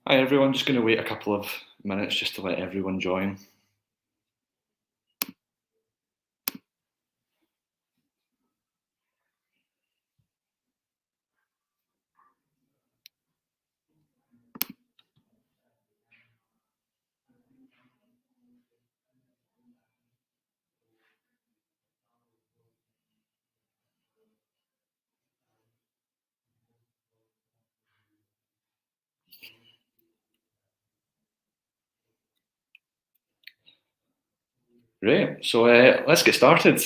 Hi everyone, just going to wait a couple of minutes just to let everyone join. Great, so let's get started.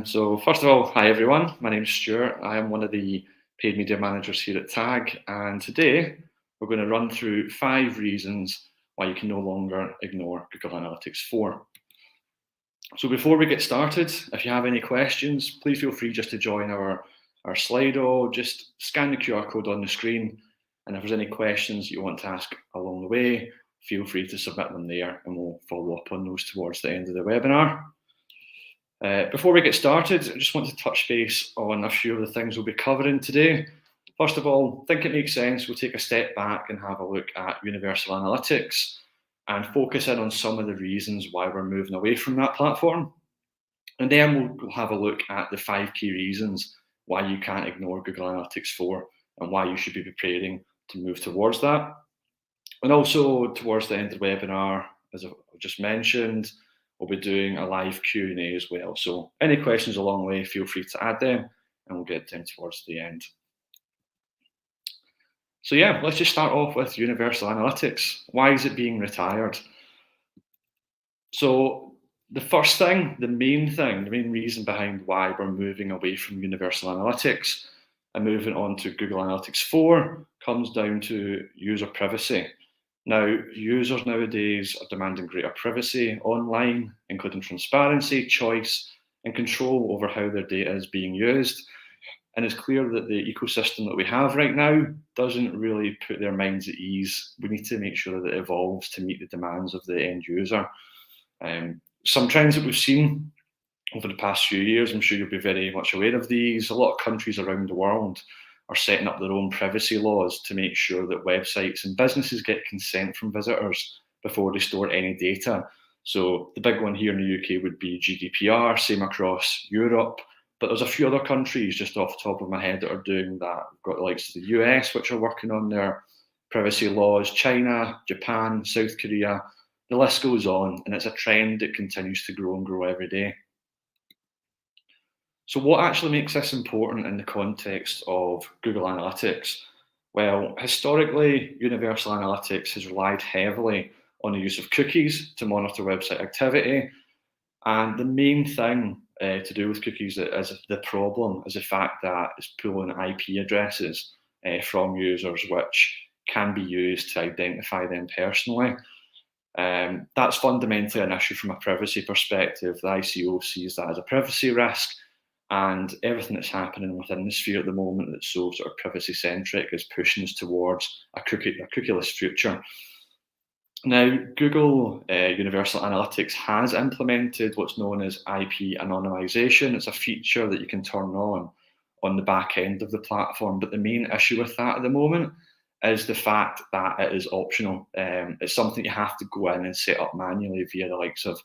So first of all, hi everyone, my name's Stewart. I am one of the paid media managers here at TAG, and today we're going to run through 5 reasons why you can no longer ignore Google Analytics 4. So before we get started, if you have any questions, please feel free just to join our Slido, just scan the QR code on the screen, and if there's any questions you want to ask along the way, feel free to submit them there and we'll follow up on those towards the end of the webinar. Before we get started, I just want to touch base on a few of the things we'll be covering today. First of all, I think it makes sense we'll take a step back and have a look at Universal Analytics and focus in on some of the reasons why we're moving away from that platform. And then we'll have a look at the 5 key reasons why you can't ignore Google Analytics 4 and why you should be preparing to move towards that. And also towards the end of the webinar, as I've just mentioned, we'll be doing a live Q&A as well. So any questions along the way, feel free to add them and we'll get them towards the end. So yeah, let's just start off with Universal Analytics. Why is it being retired? So the first thing, the main reason behind why we're moving away from Universal Analytics and moving on to Google Analytics 4 comes down to user privacy. Now, users nowadays are demanding greater privacy online, including transparency, choice, and control over how their data is being used. And it's clear that the ecosystem that we have right now doesn't really put their minds at ease. We need to make sure that it evolves to meet the demands of the end user. Some trends that we've seen over the past few years, I'm sure you'll be very much aware of these. A lot of countries around the world are setting up their own privacy laws to make sure that websites and businesses get consent from visitors before they store any data. So the big one here in the UK would be GDPR, same across Europe. But there's a few other countries just off the top of my head that are doing that. We've got the likes of the US, which are working on their privacy laws, China, Japan, South Korea. The list goes on, and it's a trend that continues to grow and grow every day. So what actually makes this important in the context of Google Analytics? Well, historically, Universal Analytics has relied heavily on the use of cookies to monitor website activity. And the main thing to do with cookies is the problem is the fact that it's pulling IP addresses from users, which can be used to identify them personally. That's fundamentally an issue from a privacy perspective. The ICO sees that as a privacy risk, and everything that's happening within the sphere at the moment that's so sort of privacy centric is pushing us towards a cookieless future. Now, Google Universal Analytics has implemented what's known as IP anonymization. It's a feature that you can turn on the back end of the platform. But the main issue with that at the moment is the fact that it is optional. It's something you have to go in and set up manually via the likes of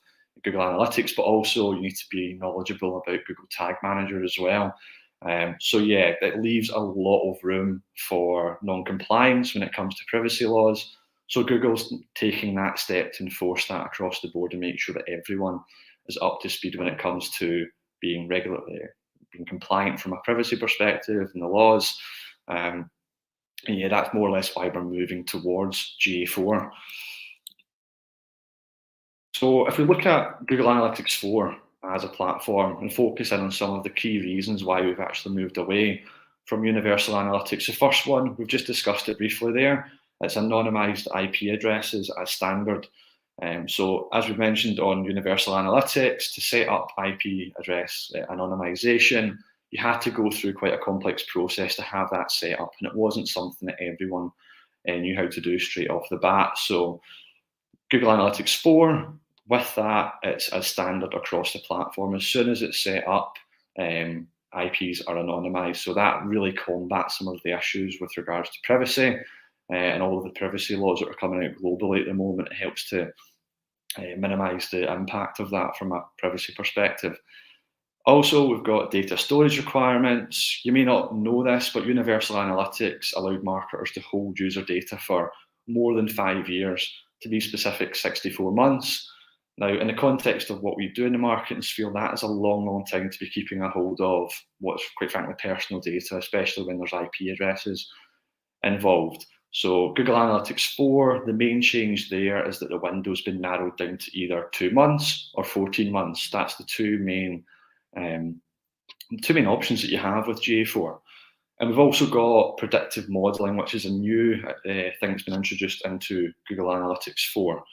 Google Analytics, but also you need to be knowledgeable about Google Tag Manager as well. So yeah, it leaves a lot of room for non-compliance when it comes to privacy laws. So Google's taking that step to enforce that across the board and make sure that everyone is up to speed when it comes to being being compliant from a privacy perspective and the laws. And yeah, that's more or less why we're moving towards GA4. So if we look at Google Analytics 4 as a platform and focus in on some of the key reasons why we've actually moved away from Universal Analytics, the first one, we've just discussed it briefly there, it's anonymized IP addresses as standard. So as we've mentioned on Universal Analytics, to set up IP address anonymization, you had to go through quite a complex process to have that set up, and it wasn't something that everyone knew how to do straight off the bat. So Google Analytics 4, with that, it's as standard across the platform. As soon as it's set up, IPs are anonymized. So that really combats some of the issues with regards to privacy. and all of the privacy laws that are coming out globally at the moment. It helps to minimise the impact of that from a privacy perspective. Also, we've got data storage requirements. You may not know this, but Universal Analytics allowed marketers to hold user data for more than 5 years, to be specific, 64 months. Now, in the context of what we do in the marketing sphere, that is a long, long time to be keeping a hold of what's, quite frankly, personal data, especially when there's IP addresses involved. So Google Analytics 4, the main change there is that the window's been narrowed down to either 2 months or 14 months. That's the two main options that you have with GA4. And we've also got predictive modeling, which is a new thing that's been introduced into Google Analytics 4.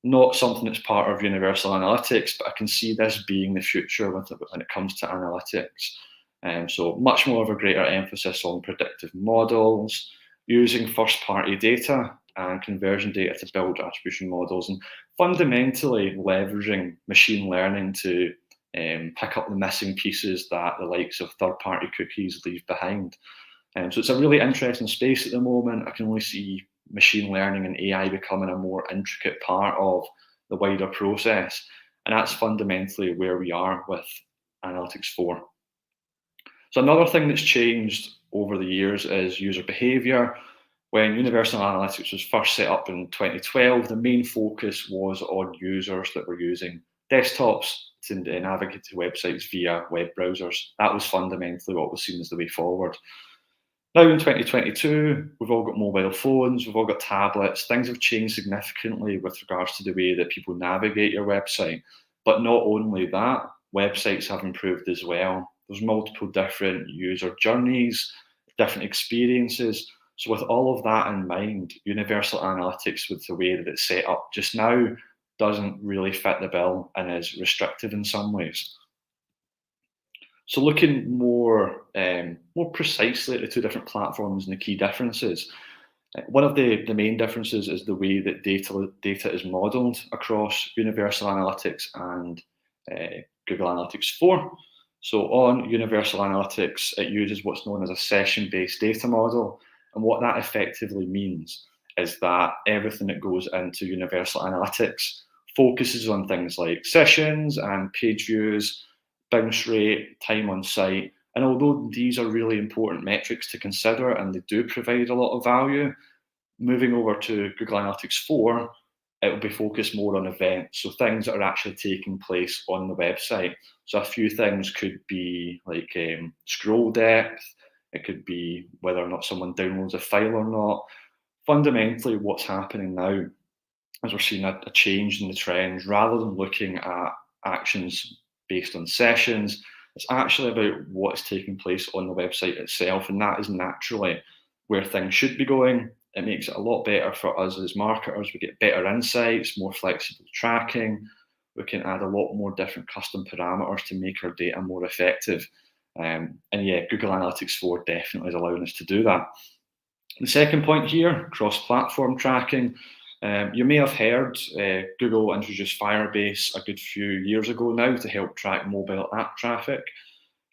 Not something that's part of Universal Analytics, but I can see this being the future when it comes to analytics. So much more of a greater emphasis on predictive models, using first-party data and conversion data to build attribution models, and fundamentally leveraging machine learning to pick up the missing pieces that the likes of third-party cookies leave behind. So it's a really interesting space at the moment. I can only see machine learning and AI becoming a more intricate part of the wider process. And that's fundamentally where we are with Analytics 4. So another thing that's changed over the years is user behavior. When Universal Analytics was first set up in 2012, the main focus was on users that were using desktops to navigate to websites via web browsers. That was fundamentally what was seen as the way forward. Now in 2022, we've all got mobile phones, we've all got tablets. Things have changed significantly with regards to the way that people navigate your website. But not only that, websites have improved as well. There's multiple different user journeys, different experiences. So with all of that in mind, Universal Analytics, with the way that it's set up just now, doesn't really fit the bill and is restrictive in some ways. So looking more precisely at the two different platforms and the key differences, one of the main differences is the way that data is modelled across Universal Analytics and Google Analytics 4. So on Universal Analytics, it uses what's known as a session-based data model. And what that effectively means is that everything that goes into Universal Analytics focuses on things like sessions and page views, bounce rate, time on site. And although these are really important metrics to consider and they do provide a lot of value, moving over to Google Analytics 4, it will be focused more on events, so things that are actually taking place on the website. So a few things could be like scroll depth, it could be whether or not someone downloads a file or not. Fundamentally, what's happening now is we're seeing a change in the trends. Rather than looking at actions based on sessions, it's actually about what's taking place on the website itself, and that is naturally where things should be going. It makes it a lot better for us as marketers. We get better insights, more flexible tracking. We can add a lot more different custom parameters to make our data more effective. And yeah, Google Analytics 4 definitely is allowing us to do that. The second point here, cross-platform tracking. You may have heard Google introduced Firebase a good few years ago now to help track mobile app traffic.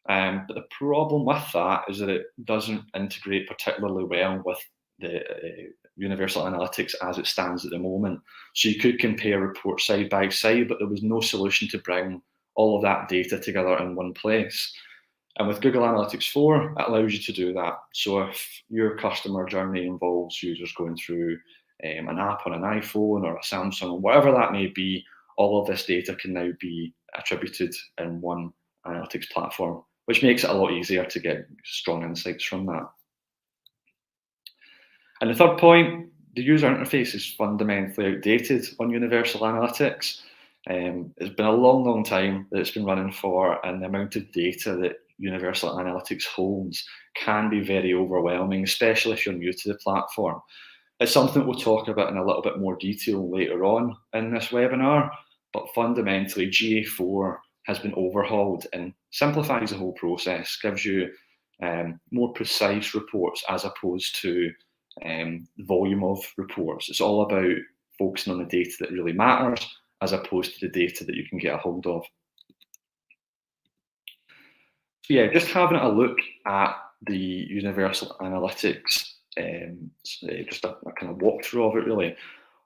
But the problem with that is that it doesn't integrate particularly well with the Universal Analytics as it stands at the moment. So you could compare reports side by side, but there was no solution to bring all of that data together in one place. And with Google Analytics 4, it allows you to do that. So if your customer journey involves users going through an app on an iPhone or a Samsung, or whatever that may be, all of this data can now be attributed in one analytics platform, which makes it a lot easier to get strong insights from that. And the third point, the user interface is fundamentally outdated on Universal Analytics. It's been a long, long time that it's been running for, and the amount of data that Universal Analytics holds can be very overwhelming, especially if you're new to the platform. It's something we'll talk about in a little bit more detail later on in this webinar, but fundamentally GA4 has been overhauled and simplifies the whole process, gives you more precise reports as opposed to the volume of reports. It's all about focusing on the data that really matters as opposed to the data that you can get a hold of. So yeah, just having a look at the Universal Analytics just a kind of walkthrough of it really.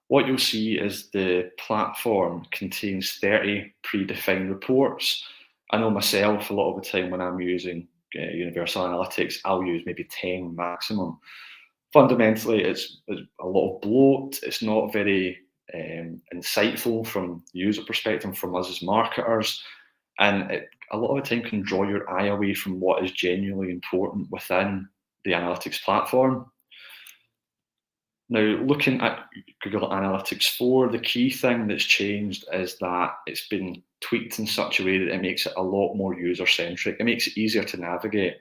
What you'll see is the platform contains 30 predefined reports. I know myself, a lot of the time when I'm using Universal Analytics, I'll use maybe 10 maximum. Fundamentally, it's a lot of bloat. It's not very insightful from the user perspective, from us as marketers. And it, a lot of the time, can draw your eye away from what is genuinely important within the analytics platform. Now, looking at Google Analytics 4, the key thing that's changed is that it's been tweaked in such a way that it makes it a lot more user-centric. It makes it easier to navigate.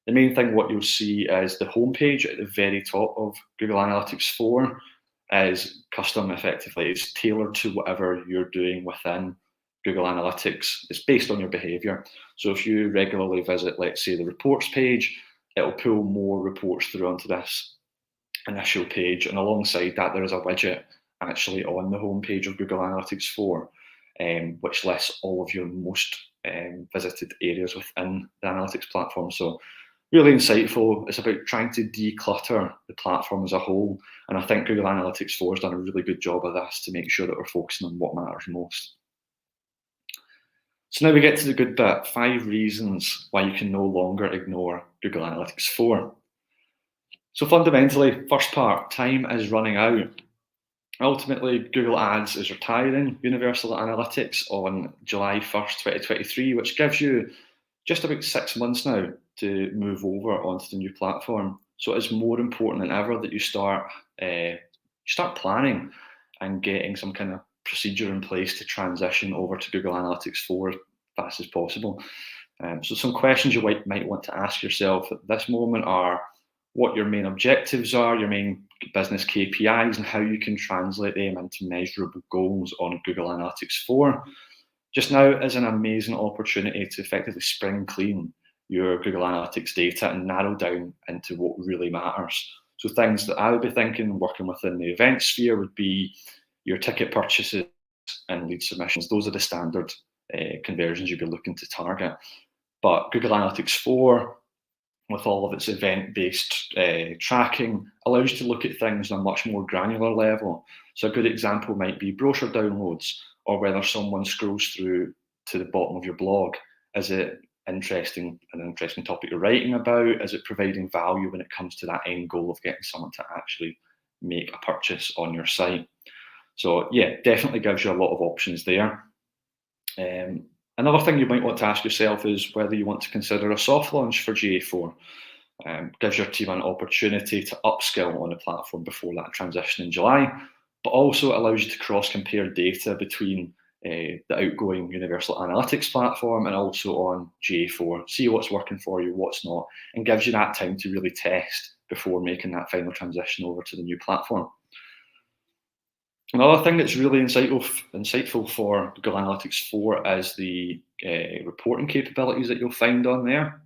The main thing, what you'll see is the homepage at the very top of Google Analytics 4 is custom effectively. It's tailored to whatever you're doing within Google Analytics. It's based on your behavior. So if you regularly visit, let's say, the reports page, it'll pull more reports through onto this initial page, and alongside that there is a widget actually on the homepage of Google Analytics 4, which lists all of your most visited areas within the analytics platform. So really insightful. It's about trying to declutter the platform as a whole, and I think Google Analytics 4 has done a really good job of this to make sure that we're focusing on what matters most. So now we get to the good bit, 5 reasons why you can no longer ignore Google Analytics 4. So fundamentally, first part, time is running out. Ultimately, Google Ads is retiring Universal Analytics on July 1st, 2023, which gives you just about 6 months now to move over onto the new platform. So it's more important than ever that you start planning and getting some kind of procedure in place to transition over to Google Analytics 4 as fast as possible. So some questions you might want to ask yourself at this moment are what your main objectives are, your main business KPIs, and how you can translate them into measurable goals on Google Analytics 4. Just now is an amazing opportunity to effectively spring clean your Google Analytics data and narrow down into what really matters. So things that I would be thinking working within the event sphere would be your ticket purchases and lead submissions. Those are the standard conversions you'd be looking to target. But Google Analytics 4, with all of its event-based tracking, allows you to look at things on a much more granular level. So a good example might be brochure downloads, or whether someone scrolls through to the bottom of your blog. Is it an interesting topic you're writing about? Is it providing value when it comes to that end goal of getting someone to actually make a purchase on your site? So yeah, definitely gives you a lot of options there. Another thing you might want to ask yourself is whether you want to consider a soft launch for GA4. Gives your team an opportunity to upskill on the platform before that transition in July, but also allows you to cross-compare data between the outgoing Universal Analytics platform and also on GA4. See what's working for you, what's not, and gives you that time to really test before making that final transition over to the new platform. Another thing that's really insightful for Google Analytics 4 is the reporting capabilities that you'll find on there.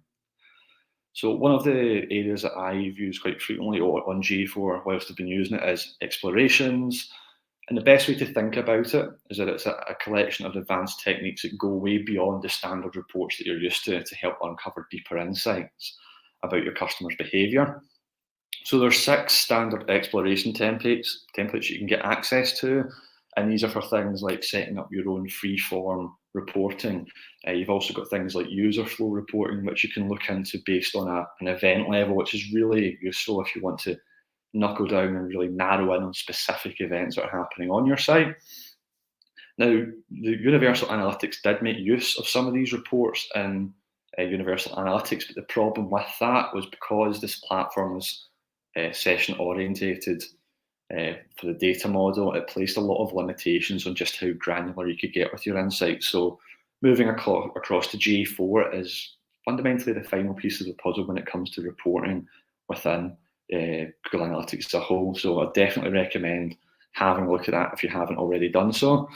So one of the areas that I've used quite frequently on GA4 whilst I've been using it is explorations. And the best way to think about it is that it's a collection of advanced techniques that go way beyond the standard reports that you're used to help uncover deeper insights about your customers' behaviour. So there's 6 standard exploration templates you can get access to, and these are for things like setting up your own free-form reporting. You've also got things like user flow reporting, which you can look into based on an event level, which is really useful if you want to knuckle down and really narrow in on specific events that are happening on your site. Now, the Universal Analytics did make use of some of these reports in Universal Analytics, but the problem with that was because this platform was session orientated for the data model, it placed a lot of limitations on just how granular you could get with your insights. So moving across to GA4 is fundamentally the final piece of the puzzle when it comes to reporting within Google Analytics as a whole. So I definitely recommend having a look at that if you haven't already done so.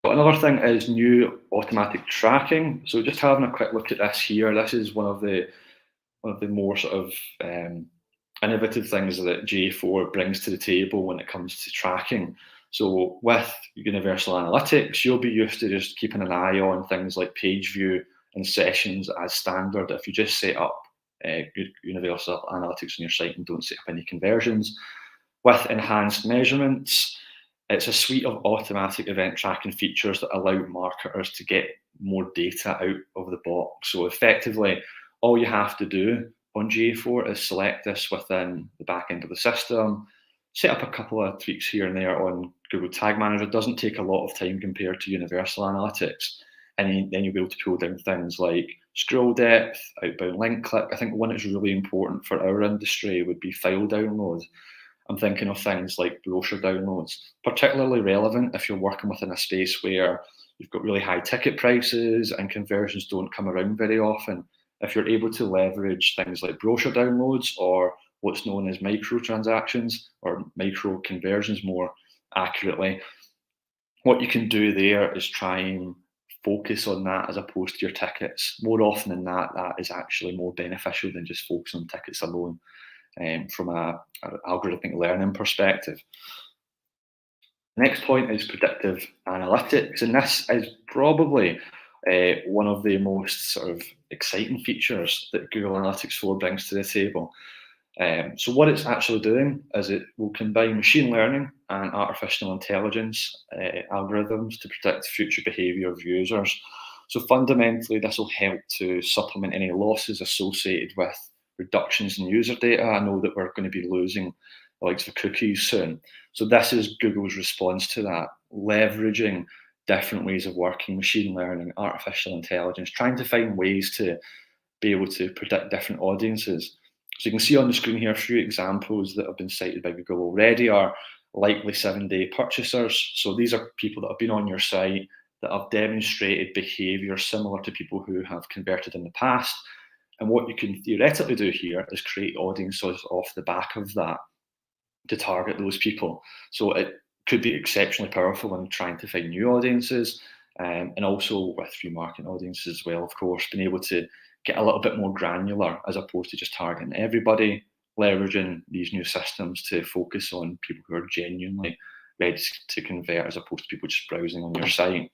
But another thing is new automatic tracking. So just having a quick look at this here, this is one of the more sort of innovative things that GA4 brings to the table when it comes to tracking. So with Universal Analytics, you'll be used to just keeping an eye on things like page view and sessions as standard if you just set up Universal Analytics on your site and don't set up any conversions. With enhanced measurements, it's a suite of automatic event tracking features that allow marketers to get more data out of the box. So effectively, all you have to do on GA4 is select this within the back end of the system, set up a couple of tweaks here and there on Google Tag Manager. It doesn't take a lot of time compared to Universal Analytics. And then you'll be able to pull down things like scroll depth, outbound link click. I think one that's really important for our industry would be file download. I'm thinking of things like brochure downloads, particularly relevant if you're working within a space where you've got really high ticket prices and conversions don't come around very often. If you're able to leverage things like brochure downloads or what's known as micro transactions or micro conversions more accurately, what you can do there is try and focus on that as opposed to your tickets. More often than that, that is actually more beneficial than just focusing on tickets alone. From an algorithmic learning perspective. The next point is predictive analytics, and this is probably one of the most sort of exciting features that Google Analytics 4 brings to the table. So what it's actually doing is it will combine machine learning and artificial intelligence algorithms to predict future behaviour of users. So fundamentally, this will help to supplement any losses associated with reductions in user data. I know that we're going to be losing the likes of cookies soon. So this is Google's response to that, leveraging different ways of working, machine learning, artificial intelligence, trying to find ways to be able to predict different audiences. So you can see on the screen here a few examples that have been cited by Google already are likely 7-day purchasers. So these are people that have been on your site that have demonstrated behaviour similar to people who have converted in the past. And what you can theoretically do here is create audiences off the back of that to target those people. So it could be exceptionally powerful in trying to find new audiences and also with remarketing audiences as well, of course, being able to get a little bit more granular as opposed to just targeting everybody, leveraging these new systems to focus on people who are genuinely ready to convert as opposed to people just browsing on your site.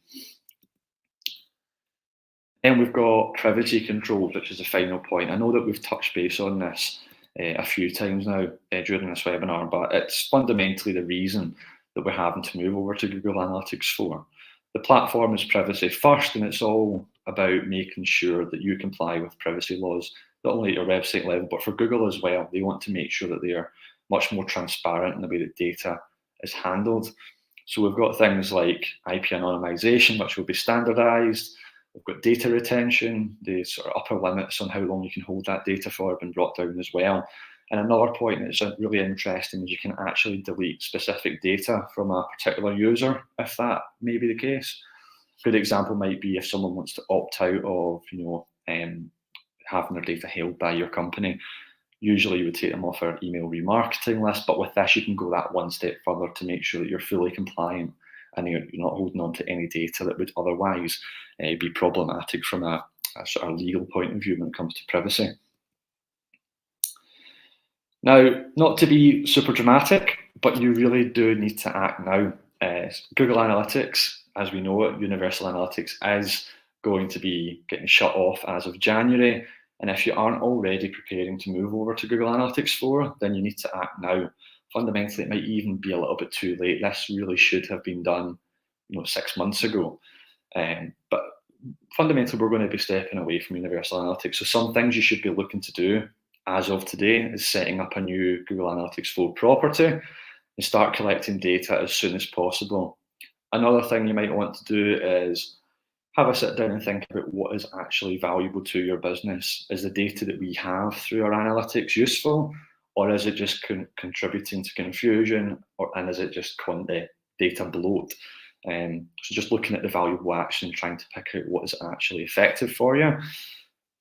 Then we've got privacy controls, which is the final point. I know that we've touched base on this a few times now during this webinar, but it's fundamentally the reason that we're having to move over to Google Analytics 4. The platform is privacy first, and it's all about making sure that you comply with privacy laws, not only at your website level, but for Google as well. They want to make sure that they are much more transparent in the way that data is handled. So we've got things like IP anonymization, which will be standardized. We've got data retention, the sort of upper limits on how long you can hold that data for have been brought down as well. And another point that's really interesting is you can actually delete specific data from a particular user if that may be the case. A good example might be if someone wants to opt out of, having their data held by your company. Usually you would take them off our email remarketing list, but with this you can go that one step further to make sure that you're fully compliant and you're not holding on to any data that would otherwise be problematic from a sort of legal point of view when it comes to privacy. Now, not to be super dramatic, but you really do need to act now. Google Analytics, as we know it, Universal Analytics is going to be getting shut off as of January. And if you aren't already preparing to move over to Google Analytics 4, then you need to act now. Fundamentally, it might even be a little bit too late. This really should have been done 6 months ago. But fundamentally, we're going to be stepping away from Universal Analytics. So some things you should be looking to do as of today is setting up a new Google Analytics 4 property and start collecting data as soon as possible. Another thing you might want to do is have a sit down and think about what is actually valuable to your business. Is the data that we have through our analytics useful, or is it just contributing to confusion, and is it just data bloat? So just looking at the valuable action and trying to pick out what is actually effective for you.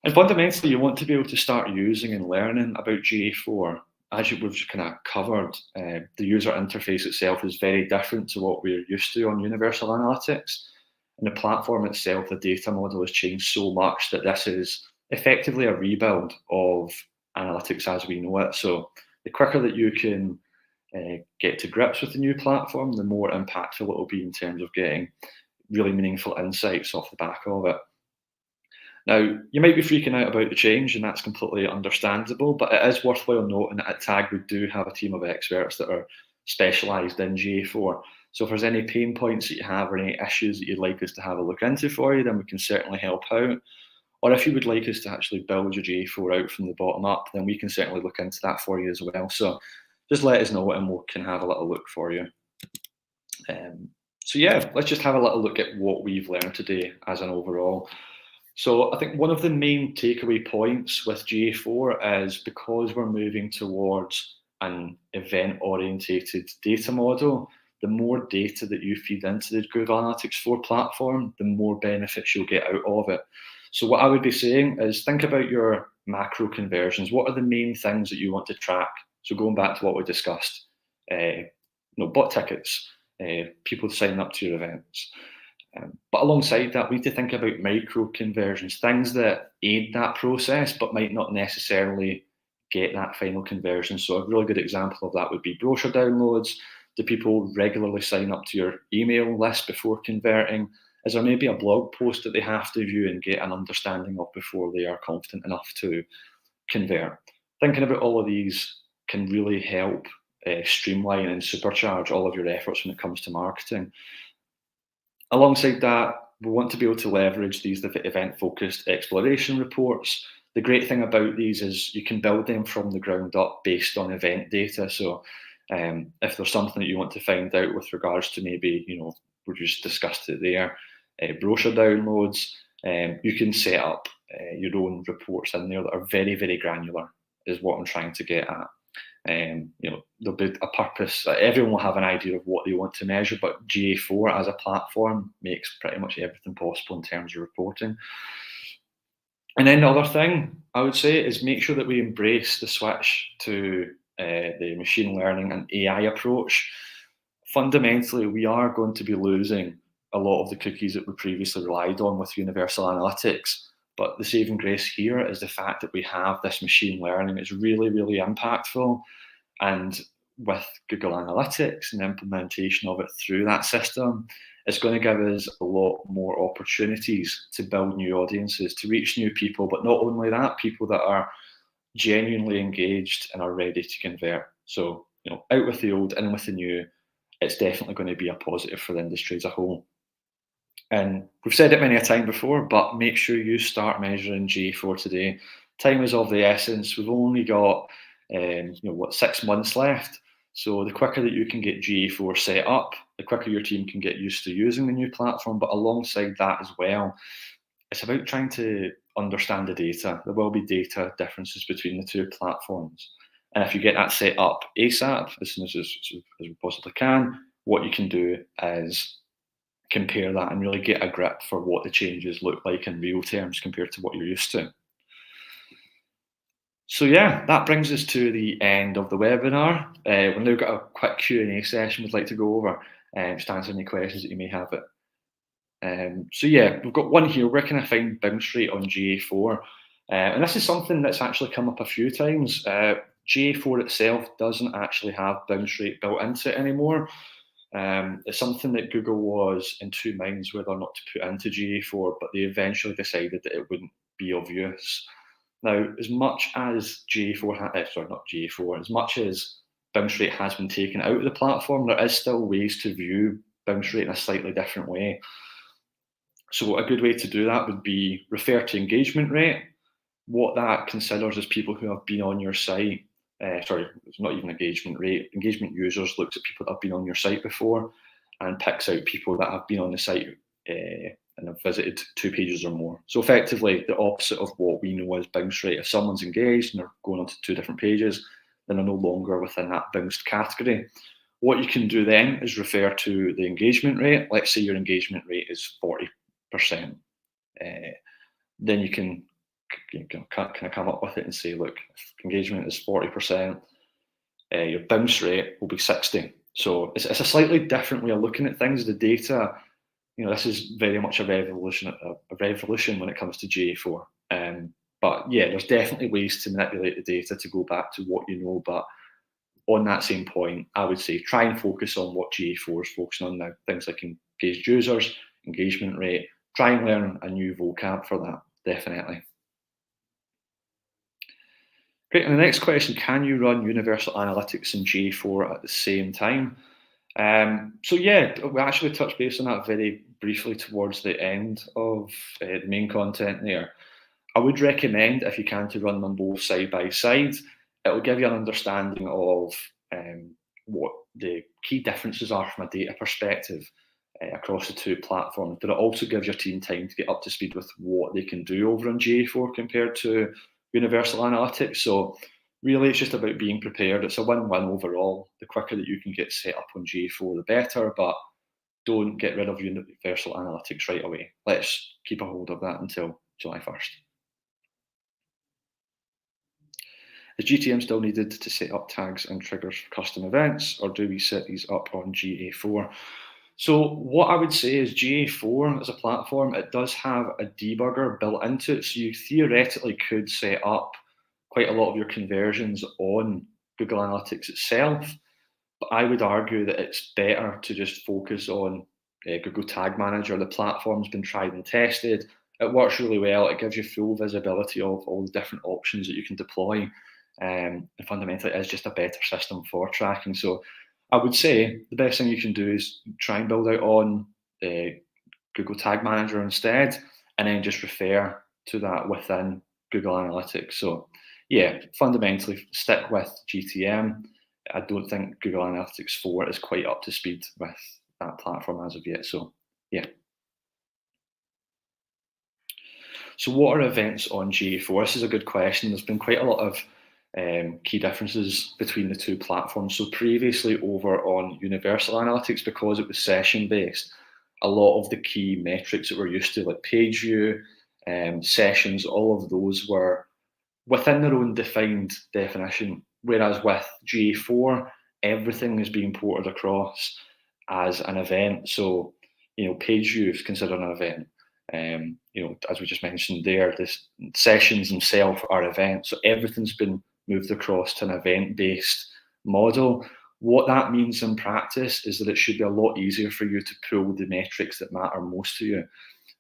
And fundamentally, you want to be able to start using and learning about GA4. As we've kind of covered, the user interface itself is very different to what we're used to on Universal Analytics. And the platform itself, the data model has changed so much that this is effectively a rebuild of analytics as we know it. So the quicker that you can get to grips with the new platform, the more impactful it will be in terms of getting really meaningful insights off the back of it. Now, you might be freaking out about the change, and that's completely understandable, but it is worthwhile noting that at TAG we do have a team of experts that are specialised in GA4. So if there's any pain points that you have or any issues that you'd like us to have a look into for you, then we can certainly help out. Or if you would like us to actually build your GA4 out from the bottom up, then we can certainly look into that for you as well. So just let us know and we can have a little look for you. So yeah, let's just have a little look at what we've learned today as an overall. So I think one of the main takeaway points with GA4 is because we're moving towards an event-orientated data model, the more data that you feed into the Google Analytics 4 platform, the more benefits you'll get out of it. So what I would be saying is think about your macro conversions. What are the main things that you want to track? So going back to what we discussed, bought tickets, people signing up to your events. But alongside that, we need to think about micro conversions, things that aid that process, but might not necessarily get that final conversion. So a really good example of that would be brochure downloads. Do people regularly sign up to your email list before converting? Is there maybe a blog post that they have to view and get an understanding of before they are confident enough to convert? Thinking about all of these can really help streamline and supercharge all of your efforts when it comes to marketing. Alongside that, we want to be able to leverage these event-focused exploration reports. The great thing about these is you can build them from the ground up based on event data. So if there's something that you want to find out with regards to maybe, we just discussed it there, brochure downloads, you can set up your own reports in there that are very, very granular, is what I'm trying to get at. There'll be a purpose. Everyone will have an idea of what they want to measure, but GA4 as a platform makes pretty much everything possible in terms of reporting. And then the other thing I would say is make sure that we embrace the switch to the machine learning and AI approach. Fundamentally, we are going to be losing a lot of the cookies that we previously relied on with universal analytics. But the saving grace here is the fact that we have this machine learning. It's really, really impactful. And with Google Analytics and the implementation of it through that system, it's going to give us a lot more opportunities to build new audiences, to reach new people. But not only that, people that are genuinely engaged and are ready to convert. So, out with the old, in with the new. It's definitely going to be a positive for the industry as a whole. And we've said it many a time before, but make sure you start measuring GA4 today. Time is of the essence. We've only got 6 months left. So the quicker that you can get GA4 set up, the quicker your team can get used to using the new platform. But alongside that as well, it's about trying to understand the data. There will be data differences between the two platforms. And if you get that set up ASAP, as soon as we possibly can, what you can do is compare that and really get a grip for what the changes look like in real terms compared to what you're used to. So yeah, that brings us to the end of the webinar. We've now got a quick Q&A session we'd like to go over, just answer any questions that you may have. So yeah, we've got one here. Where can I find bounce rate on GA4? And this is something that's actually come up a few times. GA4 itself doesn't actually have bounce rate built into it anymore. It's something that Google was in two minds whether or not to put into GA4, but they eventually decided that it wouldn't be of use. Now, as much as as much as bounce rate has been taken out of the platform, there is still ways to view bounce rate in a slightly different way. So a good way to do that would be refer to engagement rate. What that considers is people who have been on your site. It's not even engagement rate. Engagement users looks at people that have been on your site before and picks out people that have been on the site and have visited 2 pages or more. So effectively, the opposite of what we know as bounce rate. If someone's engaged and they're going onto 2 different pages, then they're no longer within that bounced category. What you can do then is refer to the engagement rate. Let's say your engagement rate is 40%. Then you can kind of come up with it and say, look, if engagement is 40%, your bounce rate will be 60. So it's a slightly different way of looking at things. The data, this is very much a revolution when it comes to GA4. But yeah, there's definitely ways to manipulate the data to go back to what you know. But on that same point, I would say try and focus on what GA4 is focusing on now. Things like engaged users, engagement rate. Try and learn a new vocab for that. definitely. Great, and the next question, can you run Universal Analytics and GA4 at the same time? So yeah, we actually touched base on that very briefly towards the end of the main content there. I would recommend, if you can, to run them both side by side. It will give you an understanding of what the key differences are from a data perspective across the two platforms, but it also gives your team time to get up to speed with what they can do over on GA4 compared to Universal Analytics. So really, it's just about being prepared. It's a win-win overall. The quicker that you can get set up on GA4, the better, but don't get rid of Universal Analytics right away. Let's keep a hold of that until July 1st. Is GTM still needed to set up tags and triggers for custom events, or do we set these up on GA4? So what I would say is GA4 as a platform, it does have a debugger built into it. So you theoretically could set up quite a lot of your conversions on Google Analytics itself. But I would argue that it's better to just focus on Google Tag Manager. The platform's been tried and tested. It works really well. It gives you full visibility of all the different options that you can deploy. And fundamentally, it is just a better system for tracking. So I would say the best thing you can do is try and build out on Google Tag Manager instead, and then just refer to that within Google Analytics. So yeah, fundamentally stick with GTM. I don't think Google Analytics 4 is quite up to speed with that platform as of yet. So yeah. So what are events on GA4? This is a good question. There's been quite a lot of key differences between the two platforms. So previously over on Universal Analytics, because it was session based, a lot of the key metrics that we're used to, like page view, sessions, all of those were within their own defined definition. Whereas with GA4, everything is being ported across as an event. So, page view is considered an event. As we just mentioned there, the sessions themselves are events. So everything's been moved across to an event-based model. What that means in practice is that it should be a lot easier for you to pull the metrics that matter most to you.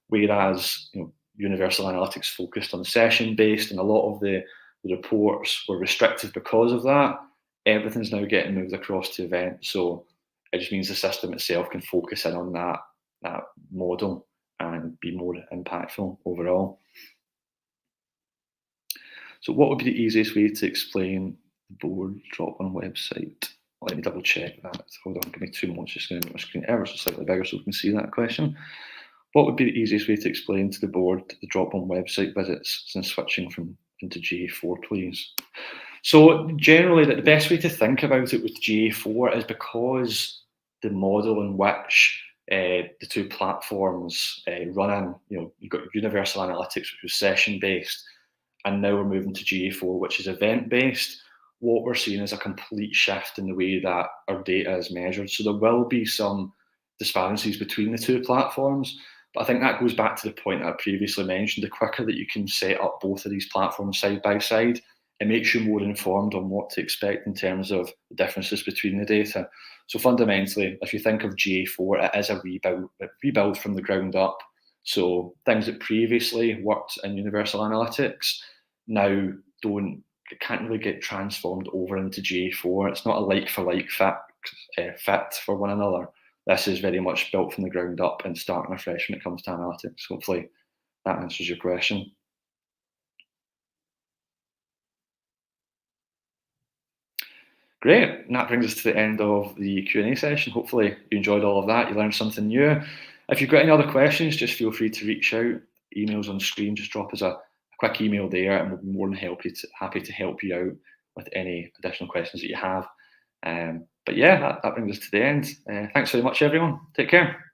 Whereas, Universal Analytics focused on session-based, and a lot of the reports were restricted because of that. Everything's now getting moved across to events. So it just means the system itself can focus in on that model and be more impactful overall. So what would be the easiest way to explain the board drop-on website? Let me double check that. Hold on, give me 2 moments, just going to make my screen ever so slightly bigger so we can see that question. What would be the easiest way to explain to the board the drop-on website visits since switching into GA4, please? So generally, the best way to think about it with GA4 is because the model in which the two platforms run in, you've got Universal Analytics, which was session-based, and now we're moving to GA4, which is event-based. What we're seeing is a complete shift in the way that our data is measured. So there will be some disparities between the two platforms, but I think that goes back to the point that I previously mentioned. The quicker that you can set up both of these platforms side by side, it makes you more informed on what to expect in terms of the differences between the data. So fundamentally, if you think of GA4, it is a rebuild from the ground up. So things that previously worked in Universal Analytics now can't really get transformed over into GA4. It's not a like-for-like fit for one another. This is very much built from the ground up and starting afresh when it comes to analytics. Hopefully that answers your question. Great, and that brings us to the end of the Q&A session. Hopefully you enjoyed all of that, you learned something new. If you've got any other questions, just feel free to reach out. Emails on screen, just drop us a quick email there and we'll be more than happy to help you out with any additional questions that you have. But yeah, that brings us to the end. Thanks very much, everyone. Take care.